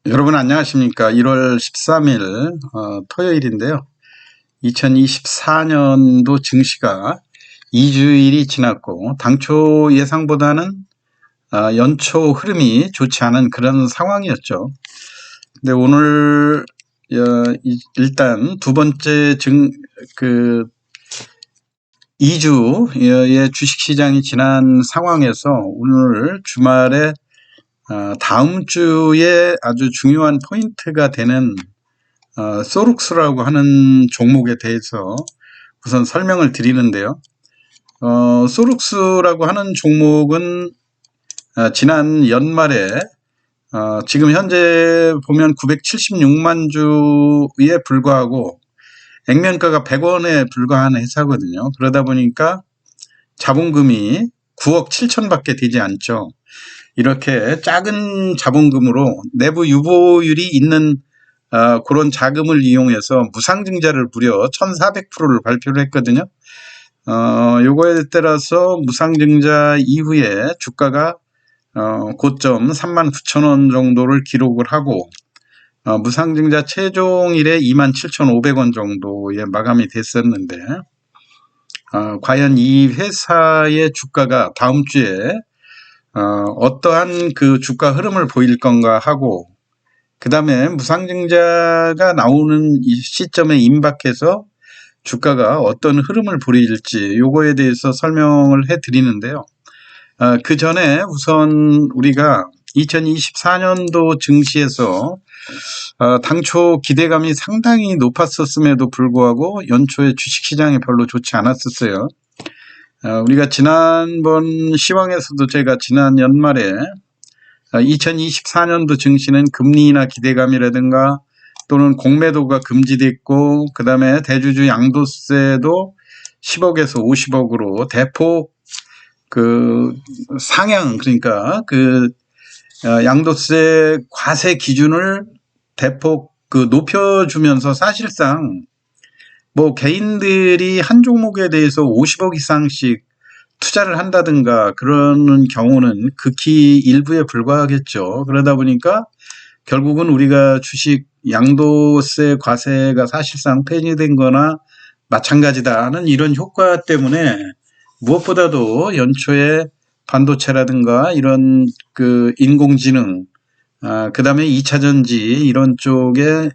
여러분 안녕하십니까. 1월 13일 토요일인데요. 2024년도 증시가 2주일이 지났고 당초 예상보다는 연초 흐름이 좋지 않은 그런 상황이었죠. 근데 오늘 일단 두 번째 2주의 주식시장이 지난 상황에서 오늘 주말에 다음 주에 아주 중요한 포인트가 되는 소룩스라고 하는 종목에 대해서 우선 설명을 드리는데요. 소룩스라고 하는 종목은 지난 연말에 지금 현재 보면 976만 주에 불과하고 액면가가 100원에 불과한 회사거든요. 그러다 보니까 자본금이 9억 7천밖에 되지 않죠. 이렇게 작은 자본금으로 내부 유보율이 있는 그런 자금을 이용해서 무상증자를 무려 1400%를 발표를 했거든요. 요거에 따라서 무상증자 이후에 주가가 고점 39,000원 정도를 기록을 하고 무상증자 최종일에 27,500원 정도에 마감이 됐었는데 과연 이 회사의 주가가 다음 주에 어떠한 그 주가 흐름을 보일 건가 하고, 그 다음에 무상증자가 나오는 이 시점에 임박해서 주가가 어떤 흐름을 보일지 요거에 대해서 설명을 해 드리는데요. 그 전에 우선 우리가 2024년도 증시에서 당초 기대감이 상당히 높았었음에도 불구하고 연초에 주식시장이 별로 좋지 않았었어요. 우리가 지난번 시황에서도 제가 지난 연말에 2024년도 증시는 금리나 기대감이라든가 또는 공매도가 금지됐고 그 다음에 대주주 양도세도 10억에서 50억으로 대폭 그 상향, 그러니까 그 양도세 과세 기준을 대폭 그 높여주면서 사실상 뭐 개인들이 한 종목에 대해서 50억 이상씩 투자를 한다든가 그러는 경우는 극히 일부에 불과하겠죠. 그러다 보니까 결국은 우리가 주식 양도세 과세가 사실상 폐지된 거나 마찬가지다는 이런 효과 때문에 무엇보다도 연초에 반도체라든가 이런 그 인공지능, 그 다음에 2차전지 이런 쪽에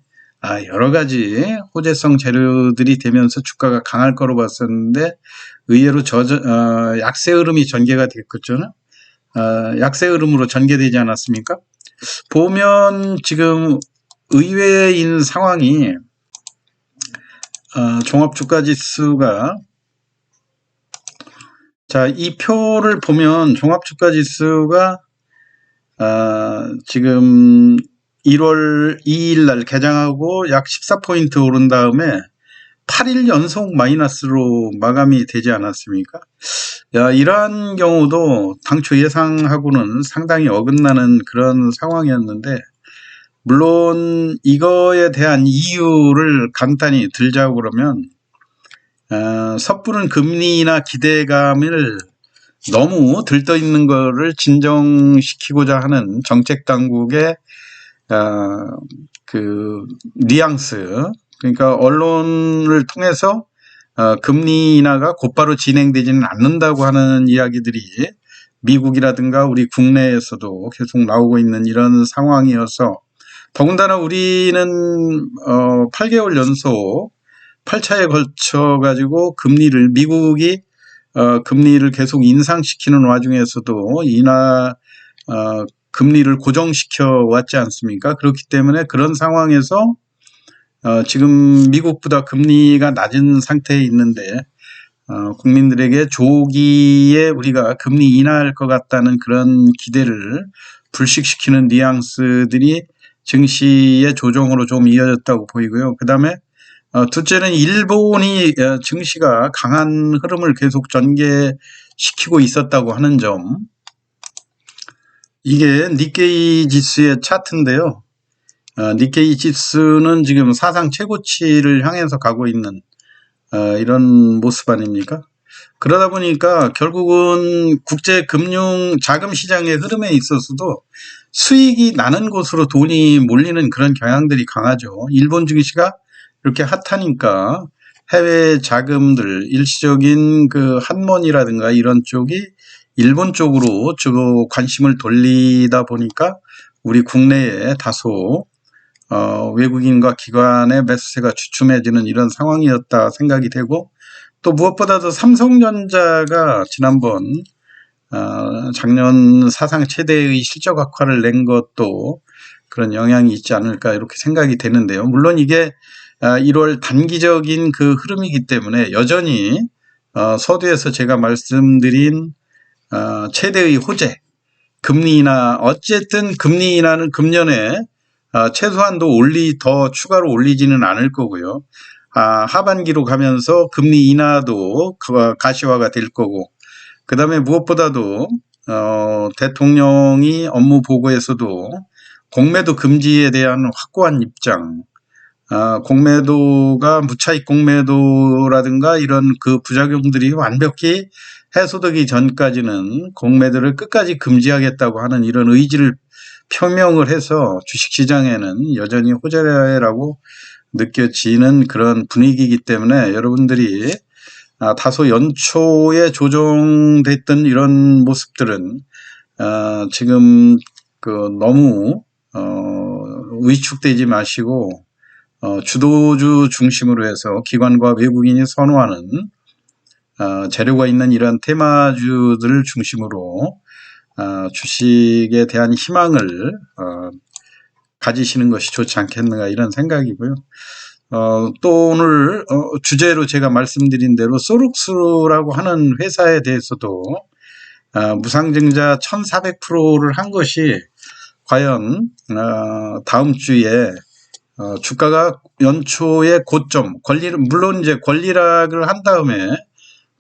여러 가지 호재성 재료들이 되면서 주가가 강할 거로 봤었는데 의외로 약세 흐름이 전개가 됐겠죠. 약세 흐름으로 전개되지 않았습니까? 보면 지금 의외인 상황이 종합주가지수가 이 표를 보면 종합주가지수가 지금 1월 2일 날 개장하고 약 14포인트 오른 다음에 8일 연속 마이너스로 마감이 되지 않았습니까? 이러한 경우도 당초 예상하고는 상당히 어긋나는 그런 상황이었는데, 물론 이거에 대한 이유를 간단히 들자고 그러면 섣부른 금리나 기대감을 너무 들떠있는 거를 진정시키고자 하는 정책 당국의 그 뉘앙스, 그러니까 언론을 통해서 금리 인하가 곧바로 진행되지는 않는다고 하는 이야기들이 미국이라든가 우리 국내에서도 계속 나오고 있는 이런 상황이어서, 더군다나 우리는 8개월 연속 8차에 걸쳐 가지고 미국이 금리를 계속 인상시키는 와중에서도 금리를 고정시켜 왔지 않습니까? 그렇기 때문에 그런 상황에서 지금 미국보다 금리가 낮은 상태에 있는데 국민들에게 조기에 우리가 금리 인하할 것 같다는 그런 기대를 불식시키는 뉘앙스들이 증시의 조정으로 좀 이어졌다고 보이고요. 그 다음에 둘째는 일본이 증시가 강한 흐름을 계속 전개시키고 있었다고 하는 점. 이게 니케이 지수의 차트인데요. 니케이 지수는 지금 사상 최고치를 향해서 가고 있는 이런 모습 아닙니까? 그러다 보니까 결국은 국제 금융 자금 시장의 흐름에 있어서도 수익이 나는 곳으로 돈이 몰리는 그런 경향들이 강하죠. 일본 증시가 이렇게 핫하니까 해외 자금들, 일시적인 그 한먼이라든가 이런 쪽이 일본 쪽으로 관심을 돌리다 보니까 우리 국내에 다소 외국인과 기관의 매수세가 주춤해지는 이런 상황이었다 생각이 되고, 또 무엇보다도 삼성전자가 지난번 작년 사상 최대의 실적 악화를 낸 것도 그런 영향이 있지 않을까 이렇게 생각이 되는데요. 물론 이게 1월 단기적인 그 흐름이기 때문에 여전히 서두에서 제가 말씀드린 최대의 호재, 금리 인하, 어쨌든 금리 인하는 금년에 최소한도 더 추가로 올리지는 않을 거고요. 하반기로 가면서 금리 인하도 가시화가 될 거고, 그 다음에 무엇보다도 대통령이 업무 보고에서도 공매도 금지에 대한 확고한 입장, 공매도가 무차익 공매도라든가 이런 그 부작용들이 완벽히 해소되기 전까지는 공매도를 끝까지 금지하겠다고 하는 이런 의지를 표명을 해서 주식시장에는 여전히 호재라고 느껴지는 그런 분위기이기 때문에 여러분들이 다소 연초에 조정됐던 이런 모습들은 지금 너무 위축되지 마시고 주도주 중심으로 해서 기관과 외국인이 선호하는 재료가 있는 이런 테마주들을 중심으로 주식에 대한 희망을 가지시는 것이 좋지 않겠는가 이런 생각이고요. 또 오늘 주제로 제가 말씀드린 대로 소룩스라고 하는 회사에 대해서도 무상증자 1400%를 한 것이 과연 다음 주에 주가가 연초의 고점, 물론 이제 권리락을 한 다음에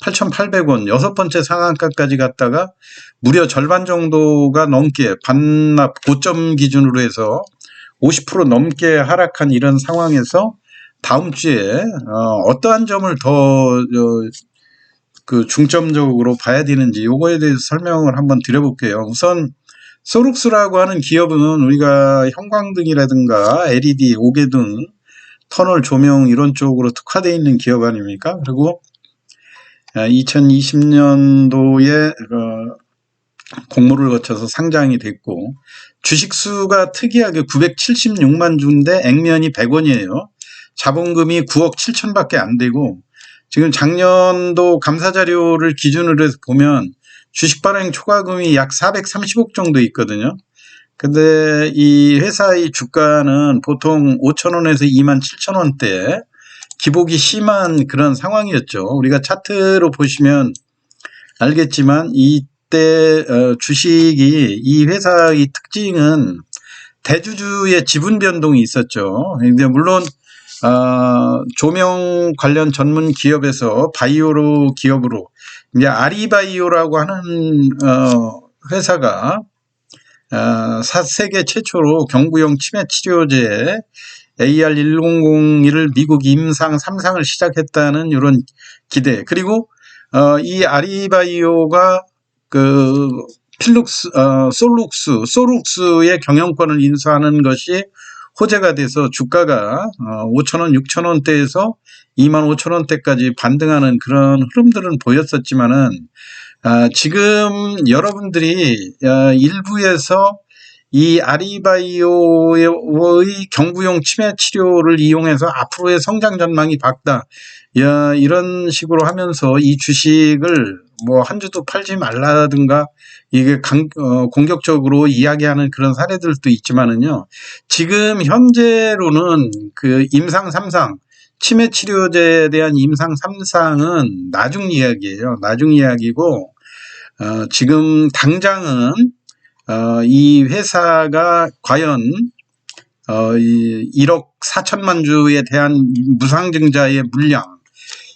8,800원, 여섯 번째 상한가까지 갔다가 무려 절반 정도가 넘게 반납 고점 기준으로 해서 50% 넘게 하락한 이런 상황에서 다음 주에 어떠한 점을 더 중점적으로 봐야 되는지 요거에 대해서 설명을 한번 드려볼게요. 우선 소룩스라고 하는 기업은 우리가 형광등이라든가 LED, 오개등, 터널 조명 이런 쪽으로 특화되어 있는 기업 아닙니까? 그리고 2020년도에 공모를 거쳐서 상장이 됐고, 주식수가 특이하게 976만 주인데 액면이 100원이에요. 자본금이 9억 7천밖에 안 되고, 지금 작년도 감사자료를 기준으로 해서 보면 주식 발행 초과금이 약 430억 정도 있거든요. 근데 이 회사의 주가는 보통 5,000원에서 27,000원대 기복이 심한 그런 상황이었죠. 우리가 차트로 보시면 알겠지만 이때 주식이 이 회사의 특징은 대주주의 지분 변동이 있었죠. 근데 물론 조명 관련 전문 기업에서 바이오 기업으로 이제 아리바이오라고 하는 회사가 세계 최초로 경구용 치매 치료제 AR1001을 미국 임상 3상을 시작했다는 이런 기대. 그리고 이 아리바이오가 소룩스의 경영권을 인수하는 것이 호재가 돼서 주가가 5,000원, 6,000원대에서 25,000원대까지 반등하는 그런 흐름들은 보였었지만은 지금 여러분들이 일부에서 이 아리바이오의 경구용 치매 치료를 이용해서 앞으로의 성장 전망이 밝다, 이런 식으로 하면서 이 주식을 뭐 한 주도 팔지 말라든가 이게 공격적으로 이야기하는 그런 사례들도 있지만은요, 지금 현재로는 그 임상 3상 치매 치료제에 대한 임상 3상은 나중 이야기예요. 나중 이야기고, 지금 당장은 이 회사가 과연 1억 4천만 주에 대한 무상증자의 물량,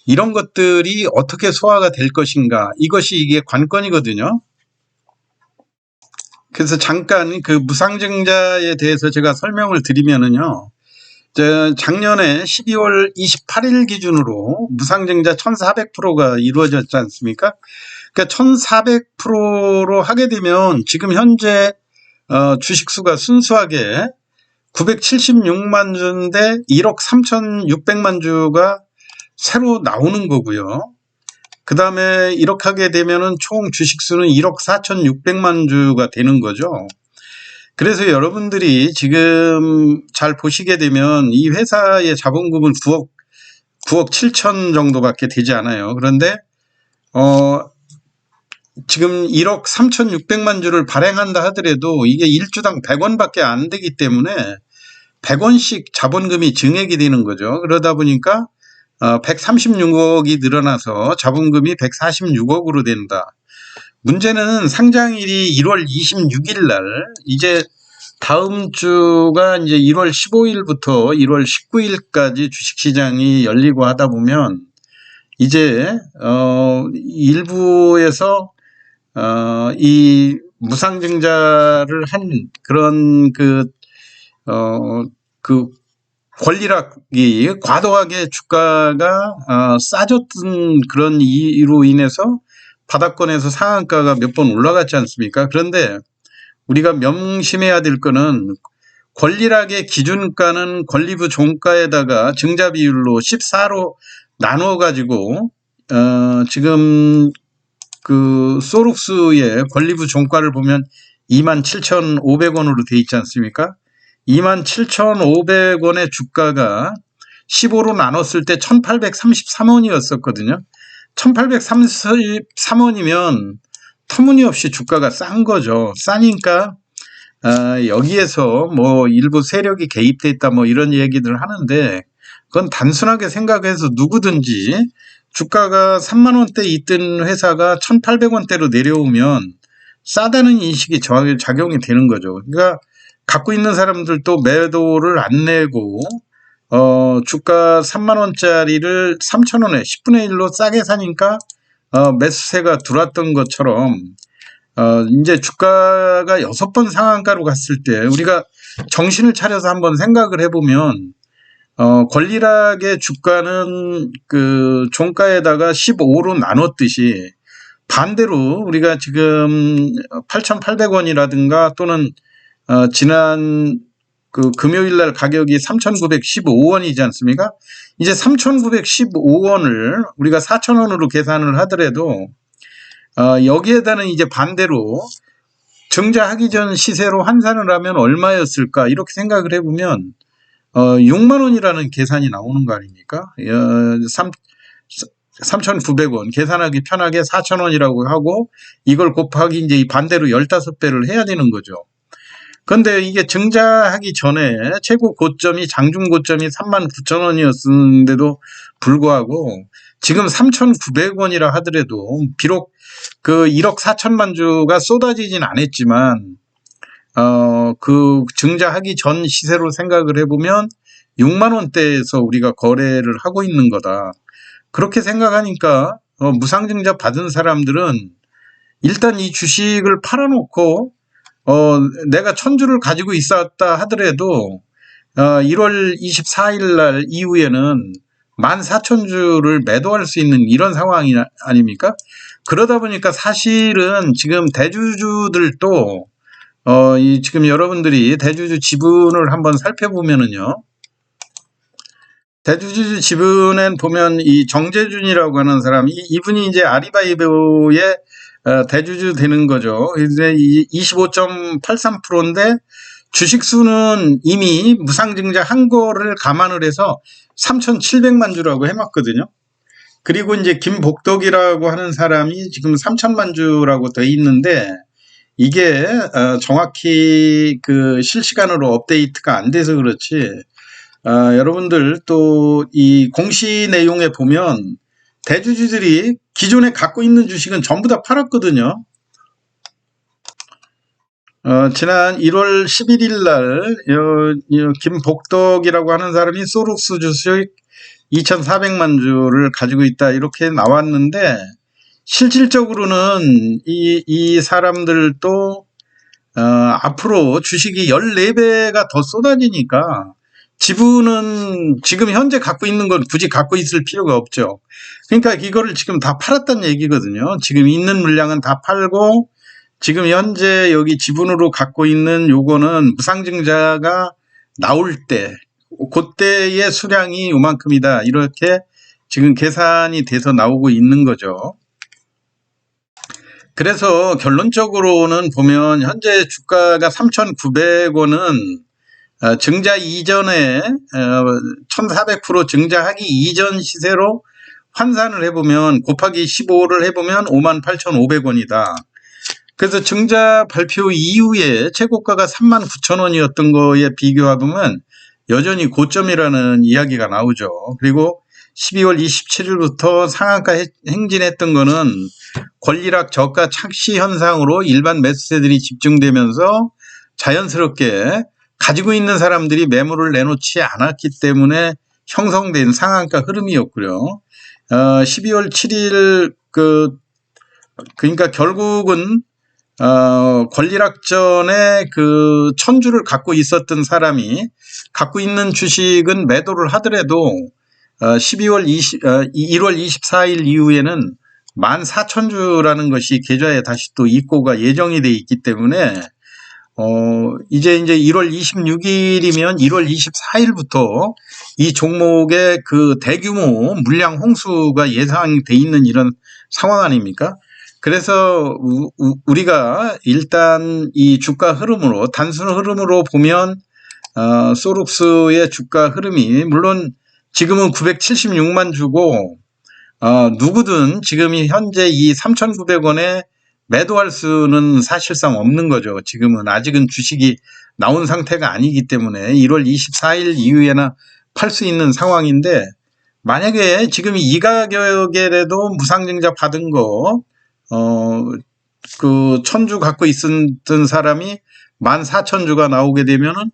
이런 것들이 어떻게 소화가 될 것인가, 이게 관건이거든요. 그래서 잠깐 그 무상증자에 대해서 제가 설명을 드리면은요, 작년에 12월 28일 기준으로 무상증자 1,400%가 이루어졌지 않습니까? 그러니까 1,400%로 하게 되면 지금 현재 주식수가 순수하게 976만 주인데 1억 3,600만 주가 새로 나오는 거고요. 그 다음에 이렇게 하게 되면은 총 주식수는 1억 4,600만 주가 되는 거죠. 그래서 여러분들이 지금 잘 보시게 되면 이 회사의 자본금은 9억 7천 정도밖에 되지 않아요. 그런데 지금 1억 3,600만 주를 발행한다 하더라도 이게 1주당 100원밖에 안 되기 때문에 100원씩 자본금이 증액이 되는 거죠. 그러다 보니까 136억이 늘어나서 자본금이 146억으로 된다. 문제는 상장일이 1월 26일 날, 이제 다음 주가 이제 1월 15일부터 1월 19일까지 주식시장이 열리고 하다 보면 이제 일부에서 이 무상증자를 한 그런 그 권리락이 과도하게 주가가 싸졌던 그런 이유로 인해서 바닥권에서 상한가가 몇 번 올라갔지 않습니까? 그런데 우리가 명심해야 될 거는 권리락의 기준가는 권리부 종가에다가 증자 비율로 14로 나눠 가지고 지금 그 소룩스의 권리부 종가를 보면 27,500원으로 돼 있지 않습니까? 27,500원의 주가가 15로 나눴을 때 1,833원이었었거든요. 1,833원이면 터무니없이 주가가 싼 거죠. 싸니까 여기에서 뭐 일부 세력이 개입돼 있다 뭐 이런 얘기들 하는데 그건 단순하게 생각해서 누구든지 주가가 3만 원대 있던 회사가 1,800원대로 내려오면 싸다는 인식이 작용이 되는 거죠. 그러니까 갖고 있는 사람들도 매도를 안 내고 주가 3만 원짜리를 3,000원에 10분의 1로 싸게 사니까 매수세가 들어왔던 것처럼 이제 주가가 6번 상한가로 갔을 때 우리가 정신을 차려서 한번 생각을 해보면 권리락의 주가는 그 종가에다가 15로 나눴듯이 반대로 우리가 지금 8,800원이라든가 또는 지난 그 금요일 날 가격이 3,915원이지 않습니까? 이제 3,915원을 우리가 4,000원으로 계산을 하더라도 여기에다는 이제 반대로 증자하기 전 시세로 환산을 하면 얼마였을까 이렇게 생각을 해보면 6만 원이라는 계산이 나오는 거 아닙니까? 3,900원 계산하기 편하게 4,000원이라고 하고 이걸 곱하기 이제 이 반대로 15배를 해야 되는 거죠. 근데 이게 증자하기 전에 최고 고점이 장중 고점이 39,000원이었는데도 불구하고 지금 3,900원이라 하더라도 비록 그 1억 4천만 주가 쏟아지진 않았지만 그 증자하기 전 시세로 생각을 해보면 6만 원대에서 우리가 거래를 하고 있는 거다. 그렇게 생각하니까 무상증자 받은 사람들은 일단 이 주식을 팔아놓고 내가 1,000주를 가지고 있었다 하더라도 1월 24일 날 이후에는 14,000주를 매도할 수 있는 이런 상황이 아닙니까? 그러다 보니까 사실은 지금 대주주들도 지금 여러분들이 대주주 지분을 한번 살펴보면은요. 대주주 지분엔 보면 이 정재준이라고 하는 사람, 이분이 이제 아리바이보의 대주주 되는 거죠. 이제 25.83%인데 주식수는 이미 무상증자 한 거를 감안을 해서 3,700만 주라고 해놨거든요. 그리고 이제 김복덕이라고 하는 사람이 지금 3,000만 주라고 돼 있는데 이게 정확히 그 실시간으로 업데이트가 안 돼서 그렇지. 여러분들 또 이 공시 내용에 보면 대주주들이 기존에 갖고 있는 주식은 전부 다 팔았거든요. 지난 1월 11일 날 김복덕이라고 하는 사람이 소룩스 주식 2,400만 주를 가지고 있다 이렇게 나왔는데 실질적으로는 이 사람들도 앞으로 주식이 14배가 더 쏟아지니까 지분은 지금 현재 갖고 있는 건 굳이 갖고 있을 필요가 없죠. 그러니까 이거를 지금 다 팔았다는 얘기거든요. 지금 있는 물량은 다 팔고 지금 현재 여기 지분으로 갖고 있는 요거는 무상증자가 나올 때, 그때의 수량이 요만큼이다. 이렇게 지금 계산이 돼서 나오고 있는 거죠. 그래서 결론적으로는 보면 현재 주가가 3,900원은 증자 이전에 1,400% 증자하기 이전 시세로 환산을 해보면 곱하기 15를 해보면 58,500원이다. 그래서 증자 발표 이후에 최고가가 39,000원이었던 거에 비교해보면 여전히 고점이라는 이야기가 나오죠. 그리고 12월 27일부터 상한가 행진했던 거는 권리락 저가 착시 현상으로 일반 매수세들이 집중되면서 자연스럽게 가지고 있는 사람들이 매물을 내놓지 않았기 때문에 형성된 상한가 흐름이었고요. 12월 7일 그러니까 결국은 권리락전에 그 1000주를 갖고 있었던 사람이 갖고 있는 주식은 매도를 하더라도 1월 24일 이후에는 14,000주라는 것이 계좌에 다시 또 입고가 예정이 돼 있기 때문에 이제 1월 26일이면 1월 24일부터 이 종목의 그 대규모 물량 홍수가 예상돼 있는 이런 상황 아닙니까? 그래서 우리가 일단 이 주가 흐름으로 단순 흐름으로 보면 소룩스의 주가 흐름이 물론 지금은 976만 주고 누구든 지금 현재 이 3,900원에 매도할 수는 사실상 없는 거죠. 지금은 아직은 주식이 나온 상태가 아니기 때문에 1월 24일 이후에나 팔 수 있는 상황인데 만약에 지금 이 가격에라도 무상증자 받은 거 그 1000주 갖고 있었던 사람이 14,000주가 나오게 되면은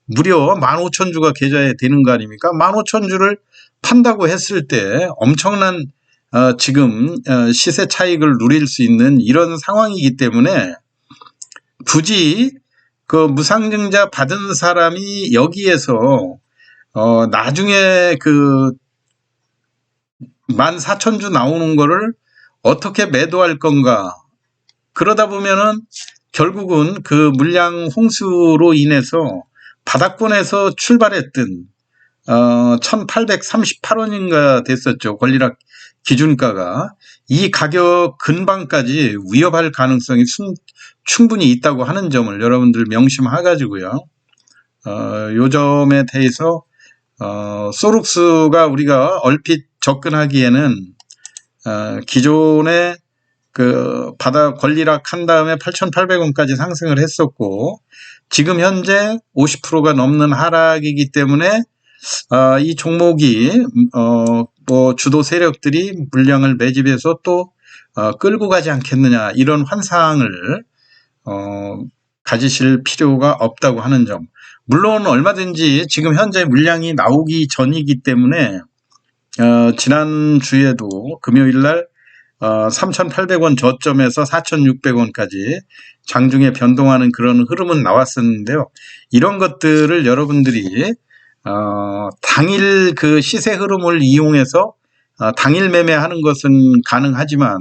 무려 15,000주가 계좌에 되는 거 아닙니까? 15,000주를 판다고 했을 때 엄청난 지금 시세 차익을 누릴 수 있는 이런 상황이기 때문에 굳이 그 무상증자 받은 사람이 여기에서 나중에 그 14,000주 나오는 거를 어떻게 매도할 건가? 그러다 보면은 결국은 그 물량 홍수로 인해서 바닥권에서 출발했던 1,838원인가 됐었죠. 권리락 기준가가. 이 가격 근방까지 위협할 가능성이 충분히 있다고 하는 점을 여러분들 명심해가지고요. 요 점에 대해서 소룩스가 우리가 얼핏 접근하기에는 기존에 그 바닥 권리락 한 다음에 8,800원까지 상승을 했었고 지금 현재 50%가 넘는 하락이기 때문에 이 종목이 뭐 주도 세력들이 물량을 매집해서 또 끌고 가지 않겠느냐 이런 환상을 가지실 필요가 없다고 하는 점. 물론 얼마든지 지금 현재 물량이 나오기 전이기 때문에 지난주에도 금요일날 3,800원 저점에서 4,600원까지 장중에 변동하는 그런 흐름은 나왔었는데요. 이런 것들을 여러분들이 당일 그 시세 흐름을 이용해서 당일 매매하는 것은 가능하지만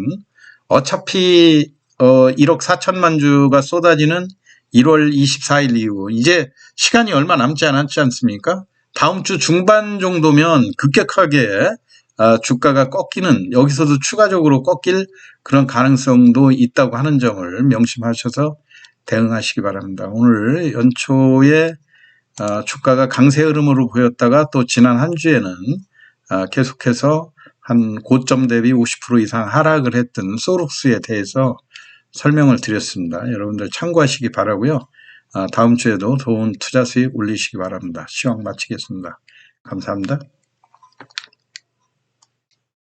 어차피 1억 4천만 주가 쏟아지는 1월 24일 이후 이제 시간이 얼마 남지 않았지 않습니까? 다음 주 중반 정도면 급격하게 주가가 꺾이는 여기서도 추가적으로 꺾일 그런 가능성도 있다고 하는 점을 명심하셔서 대응하시기 바랍니다. 오늘 연초에 주가가 강세 흐름으로 보였다가 또 지난 한 주에는 계속해서 한 고점 대비 50% 이상 하락을 했던 소룩스에 대해서 설명을 드렸습니다. 여러분들 참고하시기 바라고요. 다음 주에도 좋은 투자 수익 올리시기 바랍니다. 시황 마치겠습니다. 감사합니다.